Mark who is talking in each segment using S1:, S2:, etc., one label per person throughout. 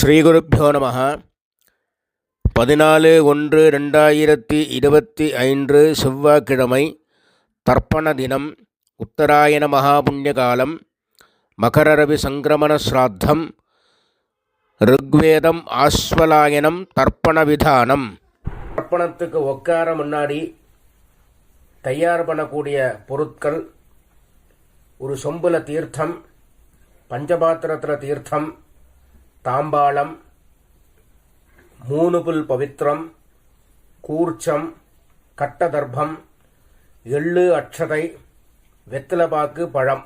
S1: ஸ்ரீகுருப்போ நம. 14/1/2025 செவ்வாய்க்கிழமை, தர்ப்பண தினம், உத்தராயண மகாபுண்ணியகாலம், மகரரவி சங்கிரமண ஸ்ராத்தம், ருக்வேதம், ஆஸ்வலாயனம், தர்ப்பண விதானம். தர்ப்பணத்துக்கு உட்கார முன்னாடி தயார் பண்ணக்கூடிய பொருட்கள்: ஒரு சொம்புல தீர்த்தம், பஞ்சபாத்திரத்தில் தீர்த்தம், தாம்பாளம், 3 புல் பவித்திரம், கூர்ச்சம், கட்டதர்ப்பம், எள்ளு, அட்சதை, வெத்தலைப்பாக்கு, பழம்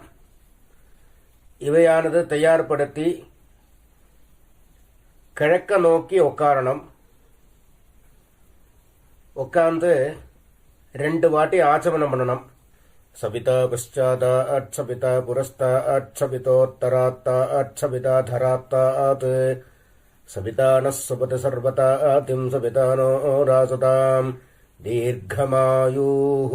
S1: இவையானது தயார்படுத்தி கிழக்க நோக்கி உட்காரணும். உட்கார்ந்து 2 வாட்டி ஆச்சமனம் பண்ணணும். சபிதா பశ్చాதாத், சபிதா புரஸ்தாத், சபிதோத்தராத்தாத், சபிதா தராத்தாத், சபிதானஸ் சுபத சர்வதாதிம், சபிதானோ ராசதாம் தீர்க்கமாயுः,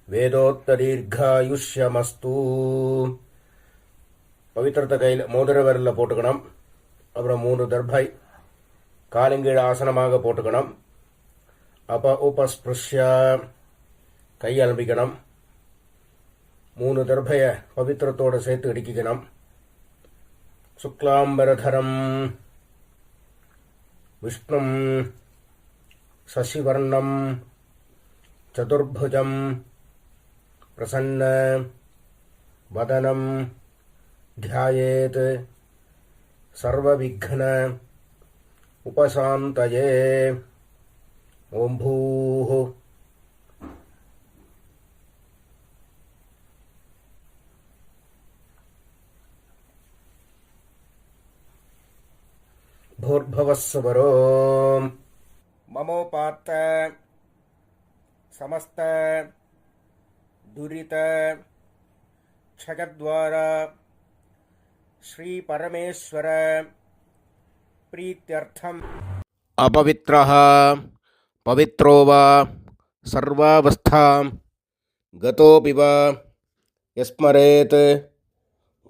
S1: வேதோத்ததீர்காயுஷ்யமஸ்து. பவித்திரத்தை கையில் மோதிர விரலில் போட்டுக்கணும். அப்புறம் 3 தர்பை காலிங்கீழ் ஆசனமாக போட்டுக்கணும். உபஸ்பிருஷ்ய கை அலம்பிக்கணும். 3 தர்பைய பவித்திரத்தோடு சேர்த்து இடிக்கணும். சுக்லாம்பரதரம் விஷ்ணும் சசிவர்ணம் சதுர்புஜம் பிரசன்ன வதனம் த்யாயேத் சர்வவிக்ன உபசாந்தயே. ஓம் பூः भूर्भुवस्सुवरो ममोपात्त समस्त दुरित क्षयद्वारा श्री परमेश्वर प्रीत्यर्थम अपवित्रः पवित्रो वा सर्वावस्थां गतोऽपि वा यस्मरेत्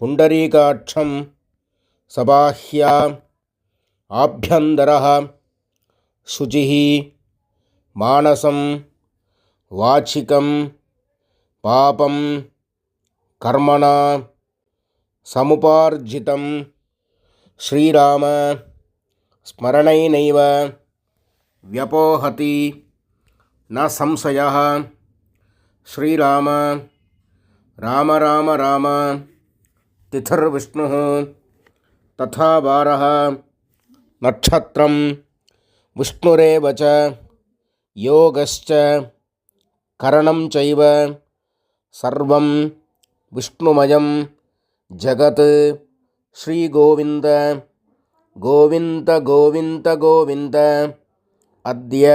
S1: पुण्डरीकाक्षं सबाह्या आभ्यन्तरः शुचिः मानसं वाचिकं पापं कर्मणा समुपार्जितं श्रीराम स्मरणैनैव व्यपोहति न संशयः. श्रीराम राम राम राम तिथिर्विष्णुः तथा वारः नक्षत्रं विष्णुरेव च योगश्च करणं चैव सर्वं विष्णुमयं जगत्. श्रीगोविन्द गोविन्द गोविन्द गोविन्द. अद्य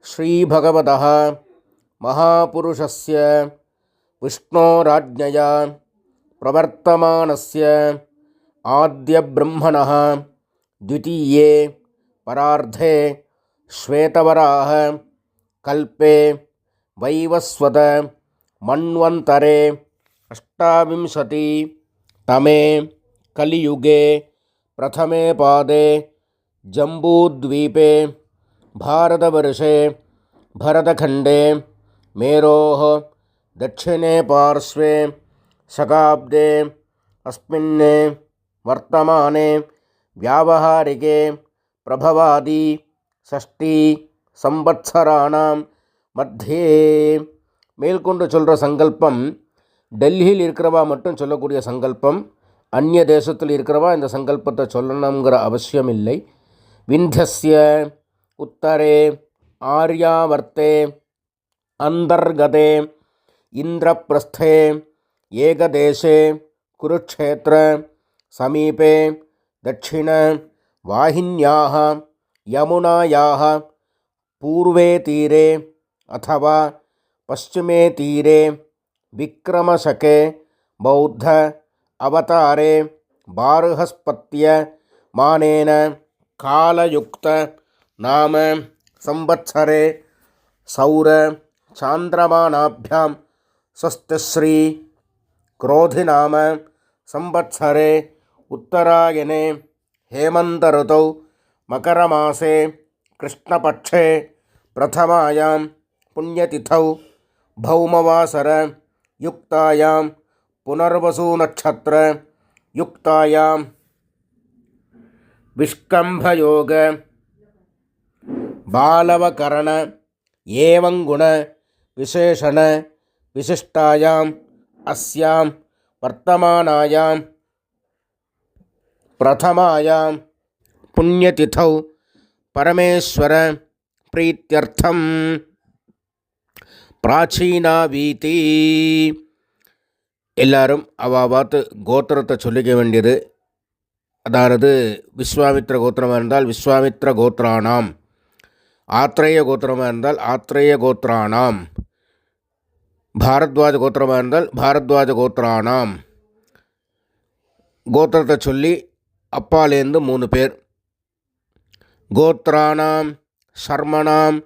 S1: श्रीभगवतः महापुरुषस्य विष्णोराज्ञया प्रवर्तमानस्य आद्यब्रह्मणः द्वितीये परार्धे श्वेतवराह कल्पे वैवस्वत मन्वन्तरे 28तमे कलियुगे प्रथमे पादे जम्बूद्वीपे भारतवर्षे भरतखण्डे मेरोः दक्षिणे पार्श्वे शकाब्दे अस्मिन् वर्तमाने व्यावहारिके प्रभवादि षष्ठी संवत्सराणां मध्ये. மேற்கொண்டு சொல்கிற சங்கல்பம் டெல்லியில் இருக்கிறவா மட்டும் சொல்லக்கூடிய சங்கல்பம். அந்நிய தேசத்தில் இருக்கிறவா இந்த சங்கல்பத்தை சொல்லணுங்கிற அவசியம் இல்லை. விந்தியஸ்ய உத்தரே ஆர்யாவர்த்தே அந்தர்கதே இந்திரபிரஸ்தே ஏகதேசே குருக்ஷேத்திர சமீபே दक्षिण वाहिन्याः यमुनायाः पूर्वे तीरे अथवा पश्चिमे तीरे विक्रमशके बौद्ध अवतारे बार्हस्पत्य मानेन कालयुक्त नाम संवत्सरे सौर चान्द्रमानाभ्यां स्वस्तिश्री क्रोधिनाम संवत्सरे उत्तरायणे हेमन्तऋतौ मकरमासे कृष्णपक्षे प्रथमायां पुण्यतिथौ भौमवासरयुक्तायां पुनर्वसुनक्षत्रयुक्तायां विष्कम्भयोग बालवकरण एवं गुण विशेषण विशिष्टायाम् अस्यां वर्तमानायां प्रथमायां पुण्यतिथौ परमेश्वर प्रीत्यर्थं प्राचीनावीति எல்லாரும் அவாவாத்து கோத்திரத்தை சொல்லிக்க வேண்டியது. அதாவது விஸ்வாமித்ர கோத்திரமாக இருந்தால் விஸ்வாமித்ர கோத்ரானாம், ஆத்ரேய கோத்திரமாக இருந்தால் ஆத்ரேய கோத்ரானாம், பாரத்வாஜ கோத்திரமாக இருந்தால் பாரத்வாஜ கோத்ரானாம் கோத்திரத்தை சொல்லி அப்பாலேருந்து 3 பேர் கோத்ரானாம் சர்மணாம்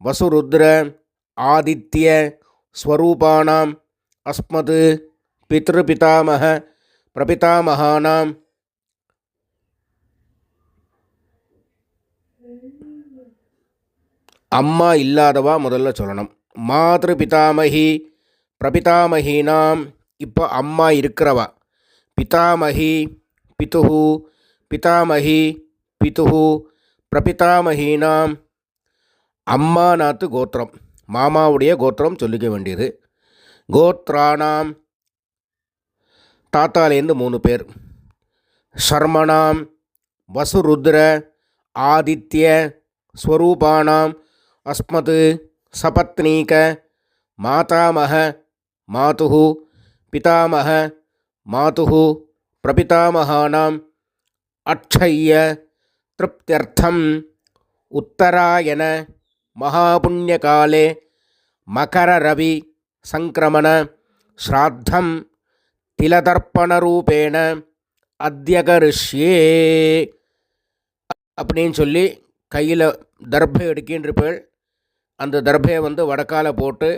S1: வசுருத்ர ஆதித்ய ஸ்வரூபானாம் அஸ்மத் பித்ருபிதாமக பிரபிதாமகானாம் அம்மா இல்லாதவா முதல்ல சொல்லணும். மாத்ரு பிதாமகி பிரபிதாமகீனாம், இப்போ அம்மா இருக்கிறவா. பிதாமகி பிதுஹு பிதாமகி பிதுஹு பிரபிதாமகீனாம் அம்மா நாத்து கோத்திரம், மாமாவுடைய கோத்திரம் சொல்லிக்க வேண்டியது. கோத்ரானாம் தாத்தாலேருந்து 3 பேர். சர்மணாம் வசுருத்ர ஆதித்ய ஸ்வரூபானாம் அஸ்மத் சபத்னீக மாதாமக மாதுஹு பிதாமக மாதுஹு பிரபிதாமகானாம் அக்ஷய்ய திருப்தியர்த்தம் உத்தராயண மகாபுண்யகாலே மகர ரவி சங்கிரமண ஸ்ராத்தம் திலதர்ப்பணரூபேண அத்யகரிஷ்யே அப்படின்னு சொல்லி கையில் தர்பை எடுக்கின்றிருப்பேள். அந்த தர்பையை வடக்கால போட்டு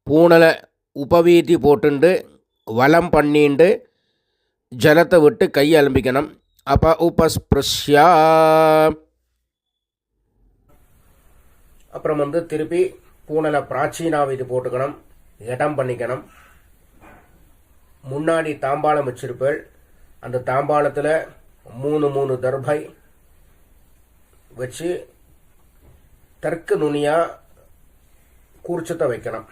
S1: பூனலை உபவீதி போட்டுண்டு வலம் பண்ணிண்டு ஜலத்தை விட்டு கையை அலம்பிக்கணும். அப்போ உபஸ்பிருஷ்யா அப்புறம் திருப்பி பூனலை பிராச்சீனாவிதி போட்டுக்கணும், இடம் பண்ணிக்கணும். முன்னாடி தாம்பாளம் வச்சிருப்பேள். அந்த தாம்பாளத்தில் 3 தர்பை வச்சு தெற்கு நுனியாக கூர்ச்சத்தை வைக்கணும்.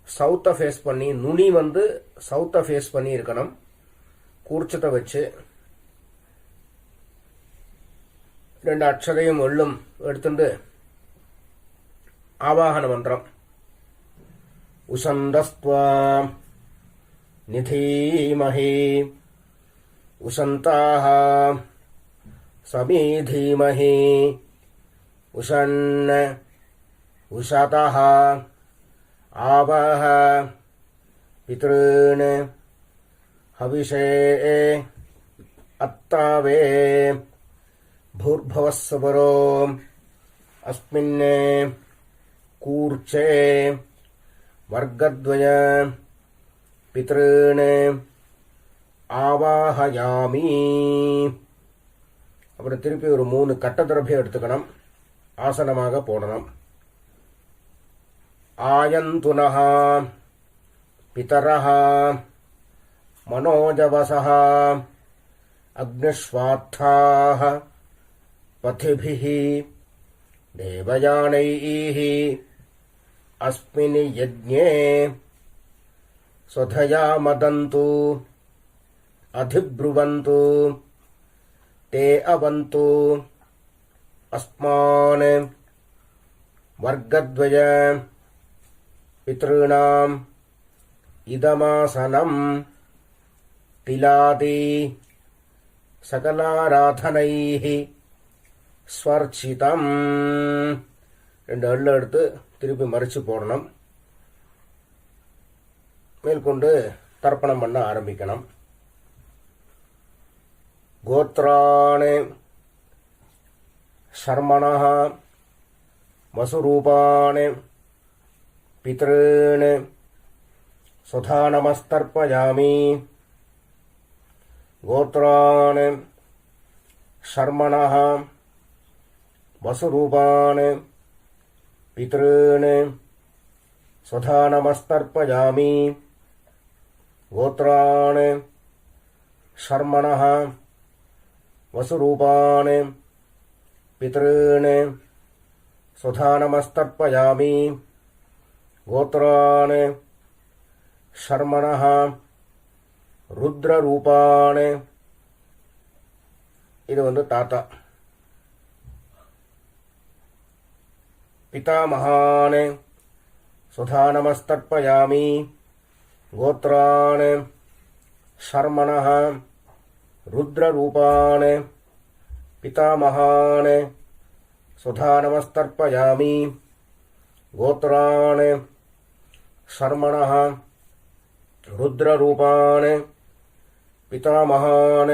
S1: சவுத்தை ஃபேஸ் பண்ணி, நுனி சவுத்தை ஃபேஸ் பண்ணி இருக்கணும். கூர்ச்சத்தை வச்சு 2 அக்ஷரையும் எள்ளும் எடுத்துட்டு ஆவாகன மந்திரம் உசந்தஸ்த்வா நிதீமஹி உசந்தாஹ சமீதீமஹி உஷன்ன உஷதஹ ஆவஹ பித்ருன் ஹவிஷே அத்தாவே பூர்பவஸ்வரோ அஸ்மின் கூர்ச்சே வர்க்கத்வய பித்ருன் ஆவாஹயாமி. அப்புறம் திருப்பி ஒரு 3 கட்ட திரவியம் எடுத்துக்கணும், ஆசனமாக போடணும். ஆயந்துனஹ பிதரஹ மனோஜவசஹ அக்னிஸ்வாத்தாஹ பதிபிஹி தேவயானைஹி அஸ்மின் யஜ்ஞே ஸ்வதயா மதந்து அதிப்ருவந்து தே அவந்து அஸ்மான் வர்க்கத்வய பித்ருணாம் இதமாசனம் திலாதி சகலாராதனைஹி ஸ்வர்ச்சிதம். 2 எள்ளு எடுத்து திருப்பி மறித்து போடணும். மேற்கொண்டு தர்ப்பணம் பண்ண ஆரம்பிக்கணும். கோத்ராணே சர்மணஹ வசுரூபாணே பித்ருன் சுதா நமஸ்தர்ப்பயாமி. கோத்ரான் ஷர்மணः வசுரூபான் பித்ருன் ஸ்வதா நமஸ்தர்ப்பயாமி. கோத்ரான் ஷர்மணः வசுரூபான் பித்ருன் ஸ்வதா நமஸ்தர்ப்பயாமி. கோத்ரான் ஷர்மணः ருத்ரரூபான், இது தாத்தா. பிதாமகான் ஸ்வதா நமஸ்தர்ப்பயாமி. கோத்ரான் ஷர்மணः ருத்ரரூபான் பிதாமகான் ஸ்வதா நமஸ்தர்ப்பயாமி. கோத்ரான் ஷர்மணः ருத்ரரூபான் பிதாமகான்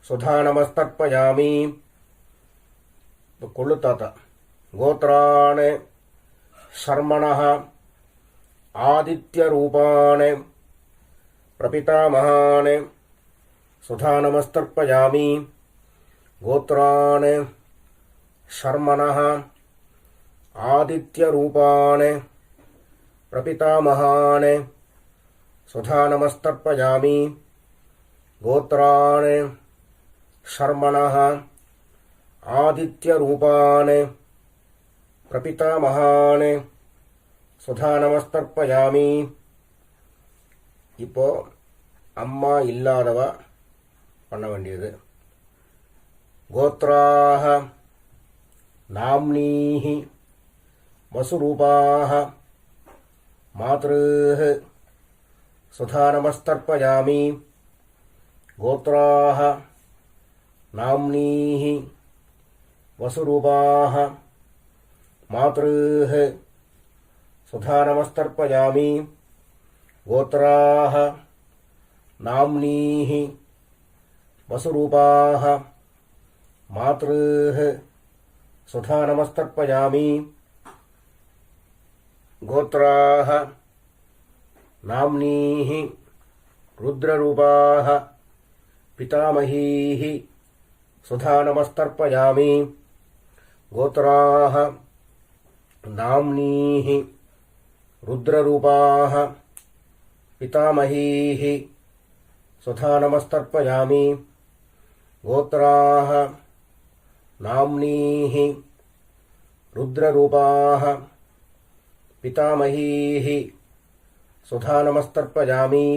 S1: ஸ்வதா நமஸ்தர்ப்பயாமி. கொள்ளு தாத்தா. கோத்ரான் ஷர்மணः ஆதித்யரூபான் பிரபிதாமகான் ஸ்வதா நமஸ்தர்ப்பயாமி. கோத்ரான் ஷர்மணः ஆதித்யரூபான் பிரபிதாமகான் ஸ்வதா நமஸ்தர்ப்பயாமி. கோத்ரான் ஷர்மணः ஆதித்யரூபான் பிரபிதாமகான் ஸ்வதா நமஸ்தர்ப்பயாமி. இப்போ அம்மா இல்லாதவ பண்ண வேண்டியது. கோத்ராஹ நாம்னீஹி வசுரூபாஹ மாத்ருஹ ஸ்வதா நமஸ்தர்ப்பயாமி. கோத்ராஹ நாம்னீஹி வசுரூபாஹ மாத்ருஹ ஸ்வதா நமஸ்தர்ப்பயாமி. கோத்ராஹ நாம்னீஹி வசுரூபாஹ மாத்ருஹ ஸ்வதா நமஸ்தர்ப்பயாமி. கோத்ராஹ நாம்னீஹி ருத்ரரூபாஹ பிதாமகீஹி ஸ்வதா நமஸ்தர்ப்பயாமி. கோத்ராஹ நாம்னீஹி ருத்ரரூபாஹ பிதாமகீஹி ஸ்வதா நமஸ்தர்ப்பயாமி. கோத்ராஹ நாம்னீஹி ருத்ரரூபாஹ பிதாமகீஹி ஸ்வதா நமஸ்தர்ப்பயாமி.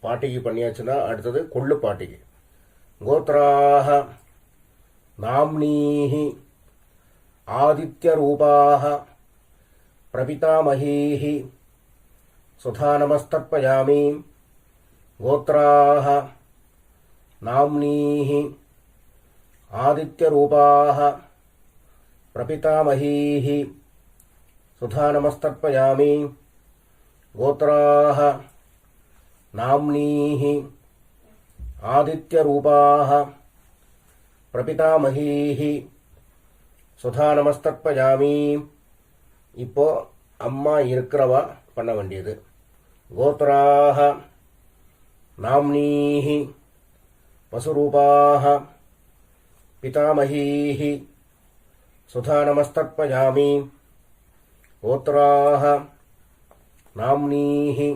S1: பாட்டிக்கு பண்ணியாச்சுன்னா அடுத்தது கொள்ளு பாட்டிக்கு. கோத்ராஹ நாம்னீஹி ஆதித்யரூபாஹ பிரபிதாமகீஹி ஸ்வதா நமஸ்தர்ப்பயாமி. கோத்ராஹ நாம்னீஹி ஆதித்யரூபாஹ பிரபிதாமகீஹி ஸ்வதா நமஸ்தர்ப்பயாமி. கோத்ராஹ நாம்னீஹி ஆதித்யரூபாஹ பிரபிதாமகீஹி ஸ்வதா நமஸ்தர்ப்பயாமி. இப்போ அம்மா இருக்கிறவா பண்ண வேண்டியது. கோத்ராஹ நாம்னீஹி வசுரூபாஹ பிதாமகீஹி ஸ்வதா நமஸ்தர்ப்பயாமி. கோத்ராஹ நாம்னீஹி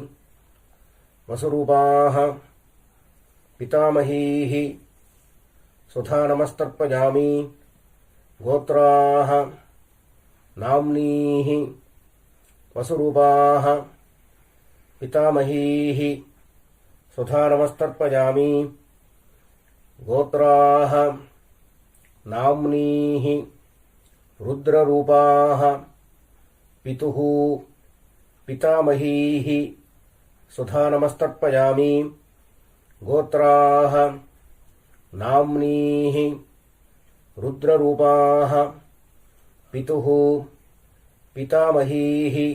S1: வசுரூபாஹ பிதாமகீஹி ஸ்வதா நமஸ்தர்ப்பயாமி. கோத்ராஹ நாம்னீஹி வசுரூபாஹ பிதாமகீஹி ஸ்வதா நமஸ்தர்ப்பயாமி. கோத்ராஹ நாம்னீஹி ருத்ரரூபாஹ பிதுஹ பிதாமகீஹி ஸ்வதா நமஸ்தர்ப்பயாமி. கோத்ராஹ நாம்னீஹி ருத்ரரூபாஹ பிதுஹ பிதாமகீஹி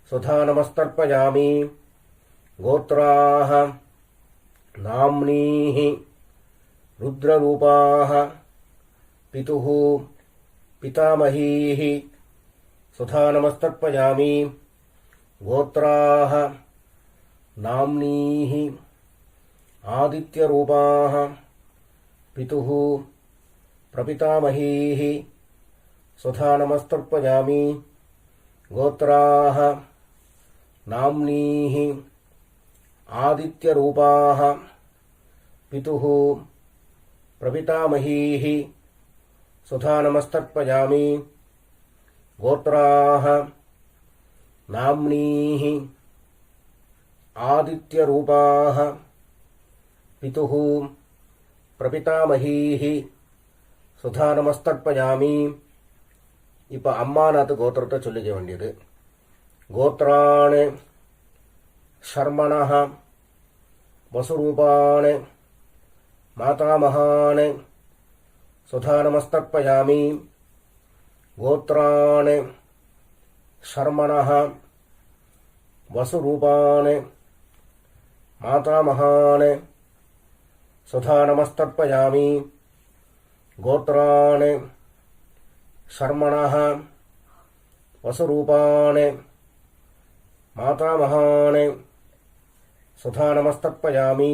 S1: ஸ்வதா நமஸ்தர்ப்பயாமி. கோத்ராஹ நாம்னீஹி ருத்ரரூபாஹ பிதுஹ பிதாமகீஹி ஸ்வதா நமஸ்தர்ப்பயாமி. கோத்ராஹ नाम्नीः आदित्यरूपाः पितुः प्रपितामहीः स्वधा नमस्तर्पयामि गोत्राः नाम्नीः आदित्यरूपाः पितुः प्रपितामहीः स्वधा नमस्तर्पयामि गोत्राः नाम्नीः आदित्यरूपाः पितुः प्रपितामहीः சுதா நமஸ்தர்ப்பயாமி. இப்போ அம்மாநாத்து கோத்திரத்தை சொல்லிக்க வேண்டியது. கோத்ராணு ஷர்மணः வசுரூபாணு மாதாமகாணு சுதா நமஸ்தர்ப்பயாமி. கோத்ராணு ஷர்மணः வசுரூபாணு மாதாமகாணு சுதா நமஸ்தர்ப்பயாமி. गोत्राणि शर्मणः वसुरूपाणि मातामहानि सुधा नमस्तर्पयामि.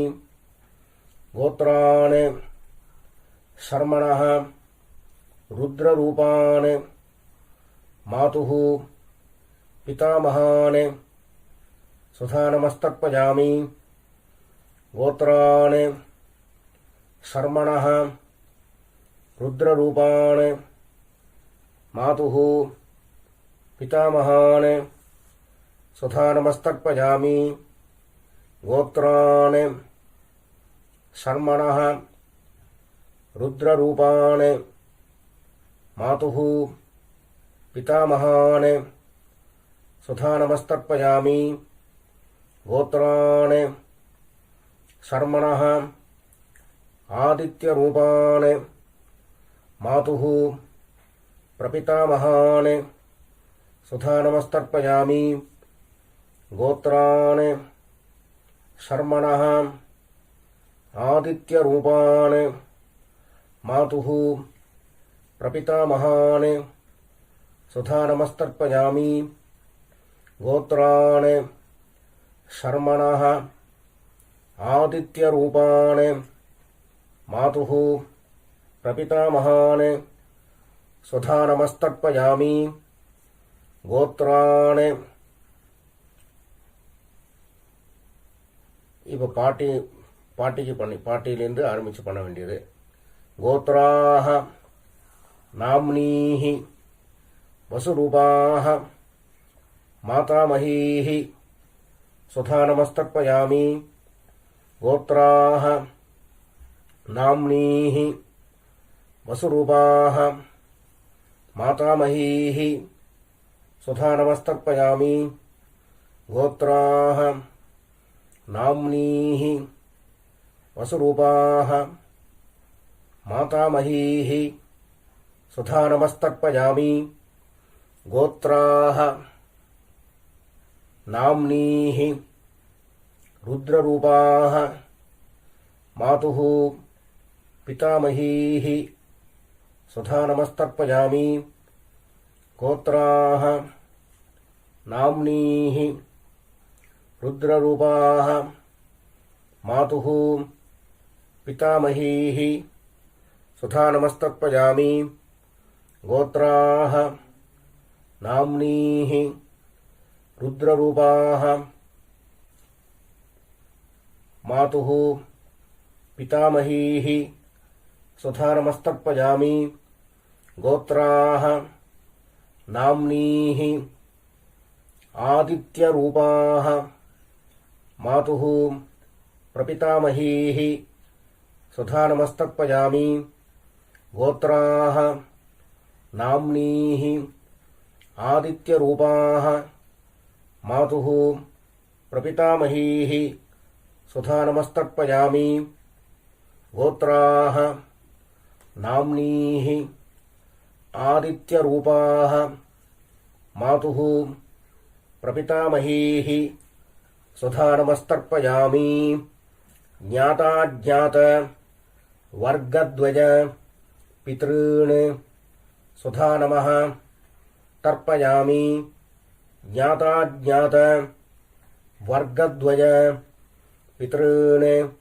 S1: गोत्राणि शर्मणः रुद्ररूपाणि मातुः पितामहानि सुधा नमस्तर्पयामि. गोत्राणि शर्मणः रुद्ररूपाणि मातुः पितामहानि सुधा नमस्तर्पयामि. गोत्राणि शर्मणः रुद्ररूपाणि मातुः पितामहानि सुधा नमस्तर्पयामि. गोत्राणि शर्मणः आदित्यरूपाणि मातुः प्रपितामहानि सुधा नमस्तर्पयामि. गोत्राणि शर्मणः आदित्यरूपाणि मातुः प्रपितामहानि सुधा नमस्तर्पयामि. गोत्राणि शर्मणः आदित्यरूपाणि मातुः प्रपितामहानि सुधा नमस्तर्पयामि. गोत्राणि இப்போ பாட்டிக்கு பாட்டியிலேருந்து ஆரம்பித்து பண்ண வேண்டியது. கோத்ராः नाम्नीः वसुरूपाः मातामहीः सुधा नमस्तर्पयामि. गोत्राः नाम्नीः वसुरूपाः मातामहीः सुधा नमस्तर्पयामि. गोत्राः नाम्नीः वसुरूपाः मातामहीः सुधा नमस्तर्पयामि. गोत्राः नाम्नीः रुद्ररूपाः मातुः पितामहीः सुधा नमस्तर्पयामि. गोत्राः नाम्नीः रुद्ररूपाः मातुः पितामहीः सुधा नमस्तर्पयामि. गोत्राः नाम्नीः रुद्ररूपाः मातुः पितामहीः सुधा नमस्तर्पयामि. गोत्राः नाम्नीः आदित्यरूपाः मातुः प्रपितामहीः सुधा नमस्तर्पयामि. गोत्राः नाम्नीः आदित्यरूपाः मातुः प्रपितामहीः सुधा नमस्तर्पयामि. गोत्राः नाम्नीः आदित्यरूपाः मातुः प्रपितामहीः सुधा नमस्तर्पयामि. ज्ञाताज्ञात वर्गद्वय पितॄन् सुधा नमः तर्पयामि. ज्ञाताज्ञात वर्गद्वय पितॄन्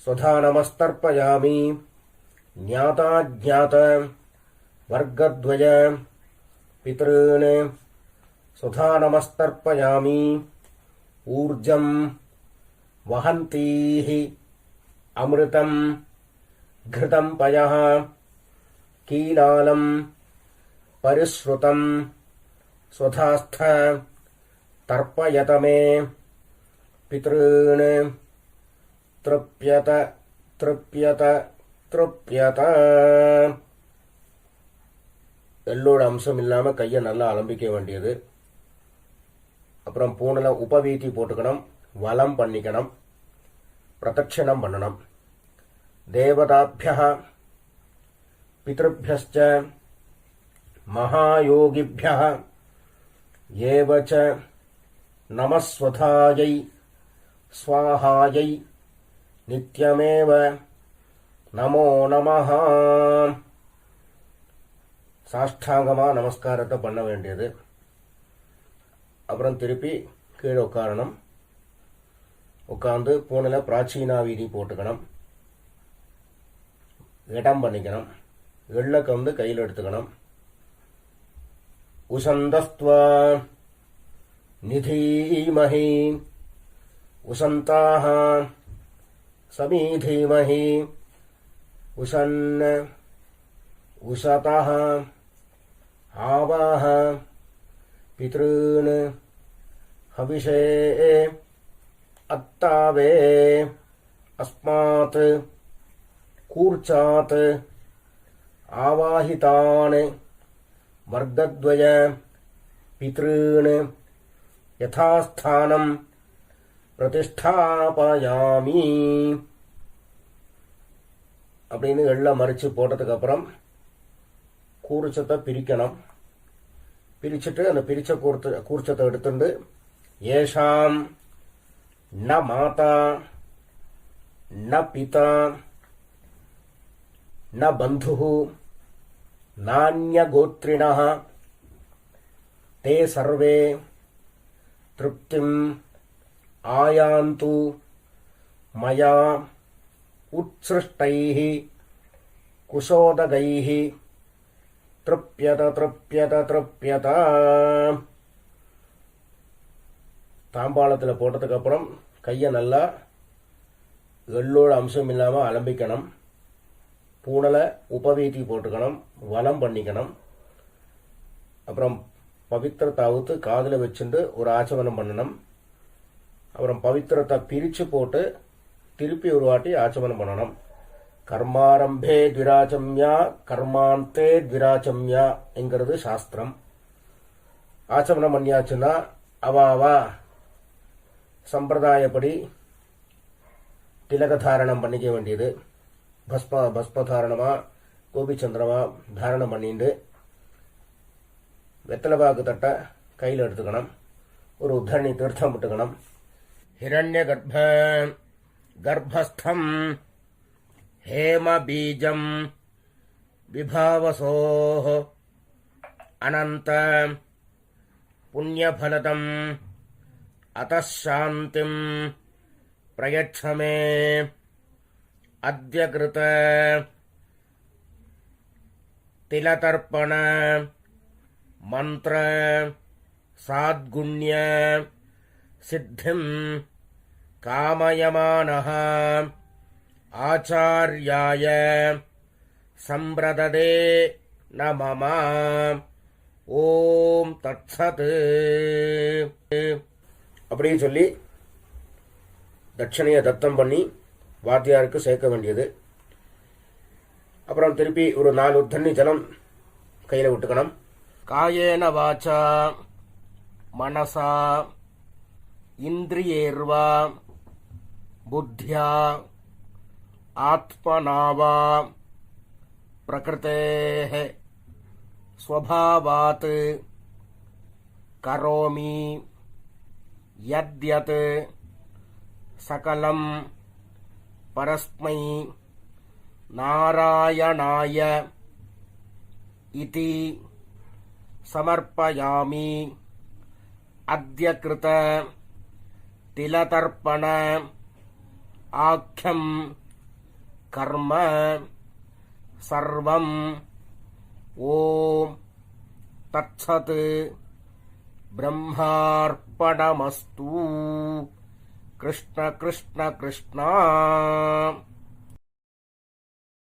S1: स्वधा नमस्तर्पयामि ज्ञाताज्ञात वर्गद्वय पितॄन् स्वधा नमस्तर्पयामि ऊर्जं वहन्तीः अमृतं घृतं पयः कीलालं परिश्रुतं स्वधास्थ तर्पयत मे पितॄन् तृप्यत तृप्यत तृप्यत. எள்ளோட அம்சம் இல்லாமல் கையை நல்லா அலம்பிக்க வேண்டியது. அப்புறம் பூனில் உபவீதி போட்டுக்கணும், வலம் பண்ணிக்கணும், பிரதட்சிணம் பண்ணணும். தேவதாபியः பித்ருभ्यश्च महायोगिभ्यः एव च नमस्वधायै स्वाहायै नित्यमेव நமோ நமஹ. சாஷ்டாங்கமாக நமஸ்காரத்தை பண்ண வேண்டியது. அப்புறம் திருப்பி கீழே உட்காரணும். உட்காந்து பூனில் பிராச்சீனா வீதி போட்டுக்கணும், இடம் பண்ணிக்கணும். எள்ளக்க வந்து கையில் எடுத்துக்கணும். உசந்தஸ்த்வா நிதீமஹி உசந்தாக சமீதீமஹி உசன் உசதः ஆவாஹ பித்ருன் ஹவிஷே அத்தாவே அஸ்மாத் கூர்ச்சாத் ஆவாஹிதான் வர்க்கத்வய பித்ருன் யதாஸ்தானம் பிரதிஷ்டாபயாமி அப்படின்னு எள்ள மறித்து போட்டதுக்கு அப்புறம் கூர்ச்சத்தை பிரிக்கணும். பிரிச்சுட்டு அந்த பிரிச்ச கூர்ச்சத்தை எடுத்துட்டு ஏஷாம் ந மாதா ந பிதா ந பந்து நான்யகோத்ரிணः தே சர்வே திருப்திம் ஆயாந்து மயா உத்ஸ்ருஷ்டைः குஷோதகைः திருப்யத திருப்யத திருப்யத. தாம்பாளத்தில் போட்டதுக்கு அப்புறம் கையை நல்லா எள்ளோட அம்சம் இல்லாமல் அலம்பிக்கணும். பூனலை உபவீதி போட்டுக்கணும், வலம் பண்ணிக்கணும். அப்புறம் பவித்திரத்தை அவுத்து காதில் வச்சுட்டு ஒரு ஆச்சமனம் பண்ணணும். அப்புறம் பவித்திரத்தை பிரித்து போட்டு திருப்பி ஒரு வாட்டி ஆச்சமனம் பண்ணணும். கர்மாரம்பே த்விராச்சம்யா கர்மாந்தே த்விராச்சம்யா என்கிறது சாஸ்திரம். ஆச்சமனம் பண்ணியாச்சுன்னா அவாவா சம்பிரதாயப்படி திலகதாரணம் பண்ணிக்க வேண்டியது. பஸ்மதாரணமா கோபிச்சந்திரமா தாரணம் பண்ணிட்டு வெத்தலைபாக்கு தட்டை கையில் எடுத்துக்கணும். ஒரு உத்தரணி தீர்த்தம் விட்டுக்கணும். ஹிரண்ய கர்ப்பஸ்தம் ஹேம பீஜம் விபாவசோஹ அனந்த புண்ணியபலதம் அத்தः சாந்திம் பிரயச்சமே அத்ய கிருத திலதர்ப்பண மந்திர சாத்குண்ய சித்திம் காமயமானः ஆச்சார்யாய சம்பிரததே நமம. ஓம் தத்சத் அப்படின்னு சொல்லி தட்சணையை தத்தம் பண்ணி வாத்தியாருக்கு சேர்க்க வேண்டியது. அப்புறம் திருப்பி ஒரு 4 தண்ணி ஜலம் கையில் விட்டுக்கணும். காயேன வாச்சா மனசா இந்திரியேர்வா புத்தியா ஆத்மனாவா பிரகிருதேஹ ஸ்வபாவாத் கரோமி யத்யத் சகலம் பரஸ்மை நாராயணாய இதி சமர்ப்பயாமி அத்ய கிருத तिलतर्पण आख्यम कर्म सर्वं ओम तत्सत् ब्रह्मार्पणमस्तु कृष्ण कृष्ण कृष्ण।